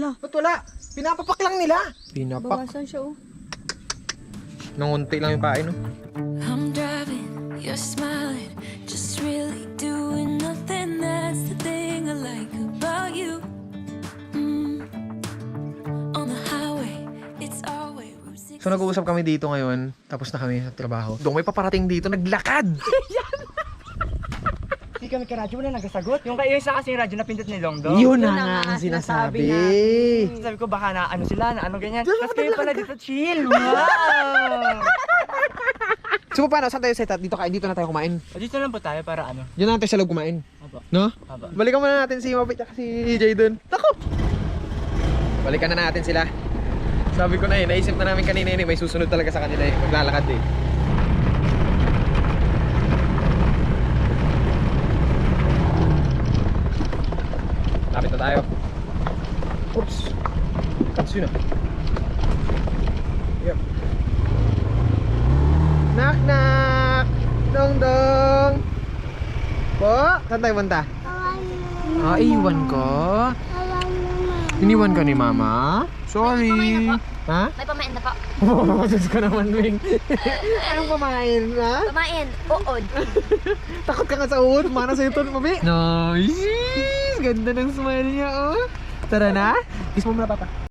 Ba't wala? Pinapapak lang nila. Pinapak. Bawasan siya oh. Nangunti lang yung pain, no? I'm driving, you're smiling, just really doing nothing. That's the thing I like about you. On the highway, it's always Route 6. So nag-uusap kami dito ngayon, tapos na kami sa trabaho. Doon may paparating dito, naglakad! Hindi kami ka-radyo, wala nagasagot. Yung isa kasi yung radyo na pindot ni Longdo. Yun na Yun na nga nga ang sinasabi. Sabi ko baka na ano sila, na ano ganyan. Tapos kayo pala dito chill. Wow! So paano, saan tayo set up? Dito na tayo kumain. O, dito lang po tayo para ano. Diyan na tayo sa loob kumain. Aba. No? Aba. Balikan muna natin si Mabit at si Jay dun. Tako! Balikan na natin sila. Sabi ko na naisip na namin kanina may susunod talaga sa kanila maglalakad eh. Lapit na tayo. Oops. Katsu na. Yep. Knock knock! Dong dong! Po? Saan tayo punta? Ah, iwan ko? Iniwan ka ni Mama? Sorry. Ha? May pamain na po. Diyos ka naman, Wing. Anong pamain, ha? Pamain. Uod. Takot ka nga sa uod. Mana sa'yo ito, Mabi. Nice! Ganda ng smile niya, oh. Tara na. Kiss mo muna, Papa.